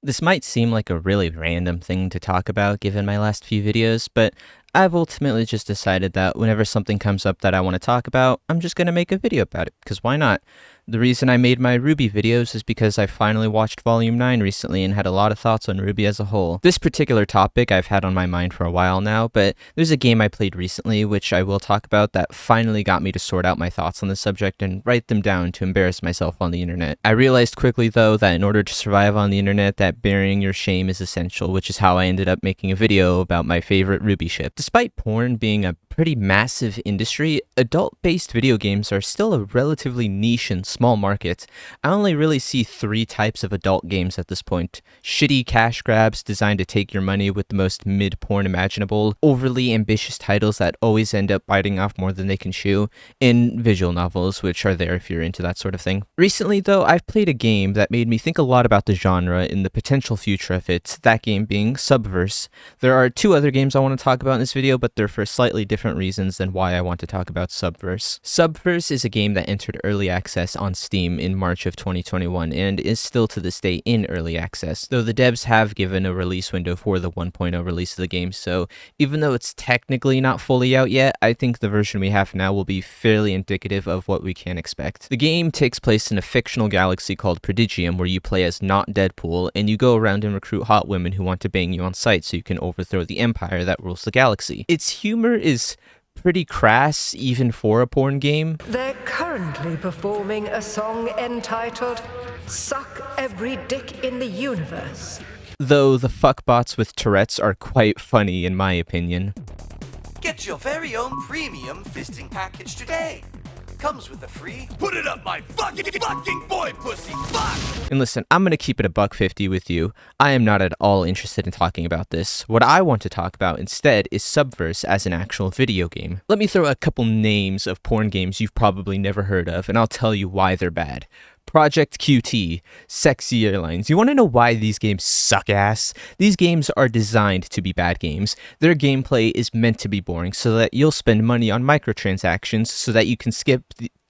This might seem like a really random thing to talk about given my last few videos, but I've ultimately just decided that whenever something comes up that I want to talk about, I'm just going to make a video about it, because why not? The reason I made my Ruby videos is because I finally watched Volume 9 recently and had a lot of thoughts on Ruby as a whole. This particular topic I've had on my mind for a while now, but there's a game I played recently, which I will talk about, that finally got me to sort out my thoughts on the subject and write them down to embarrass myself on the internet. I realized quickly though that in order to survive on the internet, that burying your shame is essential, which is how I ended up making a video about my favorite Ruby ship. Despite porn being a pretty massive industry, adult-based video games are still a relatively niche and small market. I only really see three types of adult games at this point: shitty cash grabs designed to take your money with the most mid-porn imaginable, overly ambitious titles that always end up biting off more than they can chew, and visual novels, which are there if you're into that sort of thing. Recently though, I've played a game that made me think a lot about the genre and the potential future of it, that game being Subverse. There are two other games I want to talk about in this video, but they're for slightly different reasons than why I want to talk about Subverse. Subverse is a game that entered early access on Steam in March of 2021 and is still to this day in early access, though the devs have given a release window for the 1.0 release of the game, so even though it's technically not fully out yet, I think the version we have now will be fairly indicative of what we can expect. The game takes place in a fictional galaxy called Prodigium, where you play as not Deadpool, and you go around and recruit hot women who want to bang you on sight so you can overthrow the empire that rules the galaxy. Its humor is pretty crass, even for a porn game. They're currently performing a song entitled Suck Every Dick in the Universe. Though the fuckbots with Tourette's are quite funny in my opinion. Get your very own premium fisting package today. Comes with a free put it up my fucking boy pussy. Fuck! And listen, I'm gonna keep it a $1.50 with you. I am not at all interested in talking about this. What I want to talk about instead is Subverse as an actual video game. Let me throw a couple names of porn games you've probably never heard of, and I'll tell you why they're bad. Project QT, Sexy Airlines. You want to know why these games suck ass? These games are designed to be bad games. Their gameplay is meant to be boring so that you'll spend money on microtransactions so that you can skip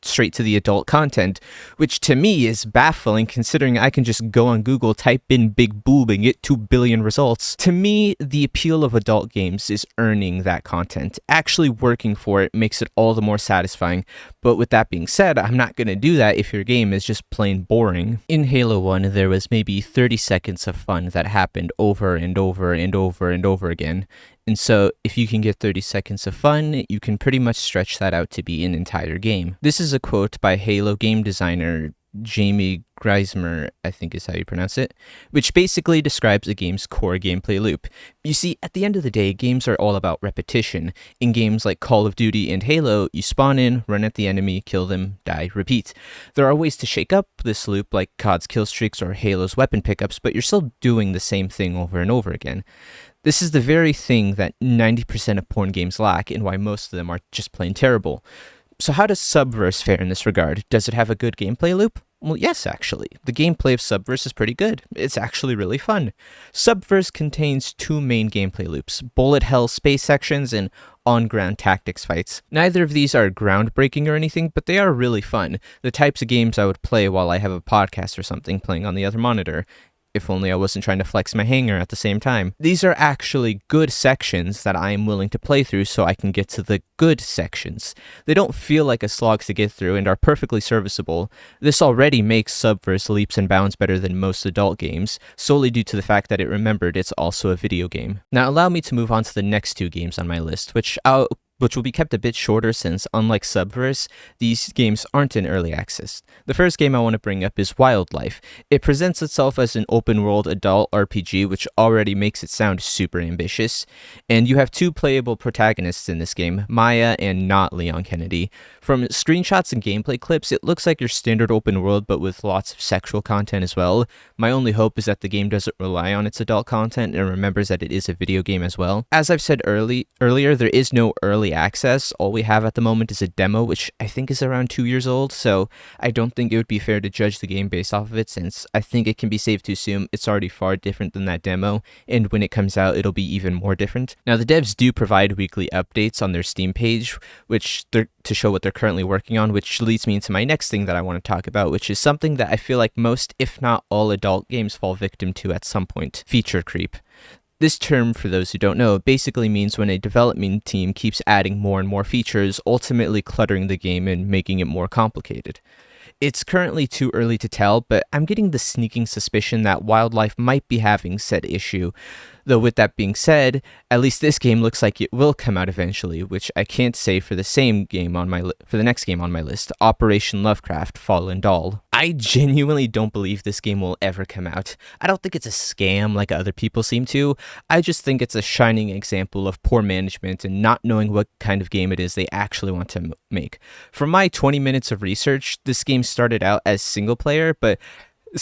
straight to the adult content, which to me is baffling considering I can just go on Google, type in big boob and get 2 billion results. To me, the appeal of adult games is earning that content. Actually working for it makes it all the more satisfying. But with that being said, I'm not going to do that if your game is just plain boring. In Halo 1, there was maybe 30 seconds of fun that happened over and over and over and over again. And so, if you can get 30 seconds of fun, you can pretty much stretch that out to be an entire game. This is a quote by Halo game designer Jamie Greismer, I think is how you pronounce it, which basically describes a game's core gameplay loop. You see, at the end of the day, games are all about repetition. In games like Call of Duty and Halo, you spawn in, run at the enemy, kill them, die, repeat. There are ways to shake up this loop, like COD's kill streaks or Halo's weapon pickups, but you're still doing the same thing over and over again. This is the very thing that 90% of porn games lack, and why most of them are just plain terrible. So how does Subverse fare in this regard? Does it have a good gameplay loop? Well, yes, actually. The gameplay of Subverse is pretty good. It's actually really fun. Subverse contains two main gameplay loops: bullet hell space sections and on-ground tactics fights. Neither of these are groundbreaking or anything, but they are really fun. The types of games I would play while I have a podcast or something playing on the other monitor. If only I wasn't trying to flex my hanger at the same time. These are actually good sections that I am willing to play through so I can get to the good sections. They don't feel like a slog to get through and are perfectly serviceable. This already makes Subverse leaps and bounds better than most adult games, solely due to the fact that it remembered it's also a video game. Now allow me to move on to the next two games on my list, which will be kept a bit shorter since, unlike Subverse, these games aren't in early access. The first game I want to bring up is Wildlife. It presents itself as an open-world adult RPG, which already makes it sound super ambitious, and you have two playable protagonists in this game, Maya and not Leon Kennedy. From screenshots and gameplay clips, it looks like your standard open world, but with lots of sexual content as well. My only hope is that the game doesn't rely on its adult content and remembers that it is a video game as well. As I've said earlier, there is no early early access, all we have at the moment is a demo, which I think is around 2 years old, so I don't think it would be fair to judge the game based off of it, since I think it can be safe to assume it's already far different than that demo, and when it comes out, it'll be even more different. Now, the devs do provide weekly updates on their Steam page, to show what they're currently working on, which leads me into my next thing that I want to talk about, which is something that I feel like most, if not all, adult games fall victim to at some point: feature creep. This term, for those who don't know, basically means when a development team keeps adding more and more features, ultimately cluttering the game and making it more complicated. It's currently too early to tell, but I'm getting the sneaking suspicion that Wildlife might be having said issue. Though with that being said, at least this game looks like it will come out eventually, which I can't say for the next game on my list, Operation Lovecraft: Fallen Doll. I genuinely don't believe this game will ever come out. I don't think it's a scam like other people seem to. I just think it's a shining example of poor management and not knowing what kind of game it is they actually want to make. From my 20 minutes of research, this game started out as single player, but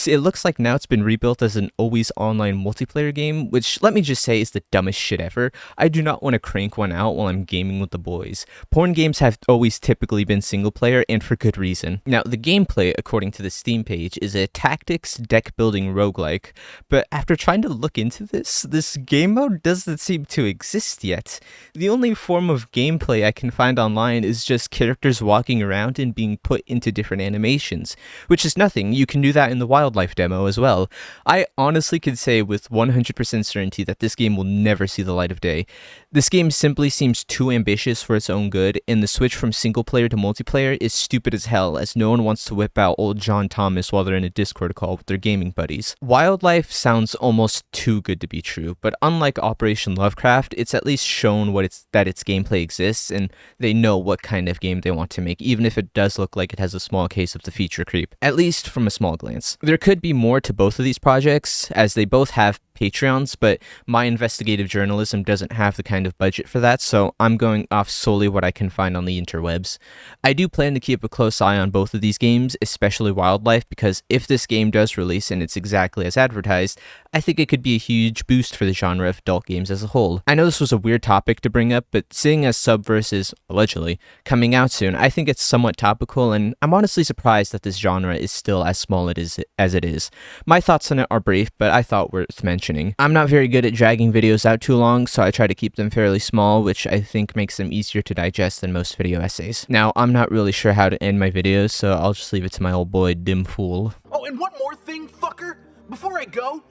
it looks like now it's been rebuilt as an always online multiplayer game, which, let me just say, is the dumbest shit ever. I do not want to crank one out while I'm gaming with the boys. Porn games have always typically been single player, and for good reason. Now, the gameplay, according to the Steam page, is a tactics deck building roguelike, but after trying to look into this game mode doesn't seem to exist yet. The only form of gameplay I can find online is just characters walking around and being put into different animations, which is nothing. You can do that in the Wildlife demo as well. I honestly can say with 100% certainty that this game will never see the light of day. This game simply seems too ambitious for its own good, and the switch from single player to multiplayer is stupid as hell, as no one wants to whip out old John Thomas while they're in a Discord call with their gaming buddies. Wildlife sounds almost too good to be true, but unlike Operation Lovecraft, it's at least shown that its gameplay exists, and they know what kind of game they want to make, even if it does look like it has a small case of the feature creep, at least from a small glance. There could be more to both of these projects, as they both have Patreons, but my investigative journalism doesn't have the kind of budget for that, so I'm going off solely what I can find on the interwebs. I do plan to keep a close eye on both of these games, especially Wildlife, because if this game does release and it's exactly as advertised, I think it could be a huge boost for the genre of adult games as a whole. I know this was a weird topic to bring up, but seeing as Subverse is, allegedly, coming out soon, I think it's somewhat topical, and I'm honestly surprised that this genre is still as small as it is. My thoughts on it are brief, but I thought worth mentioning. I'm not very good at dragging videos out too long, so I try to keep them fairly small, which I think makes them easier to digest than most video essays. Now, I'm not really sure how to end my videos, so I'll just leave it to my old boy, Dim Fool. Oh, and one more thing, fucker! Before I go,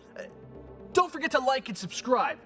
don't forget to like and subscribe.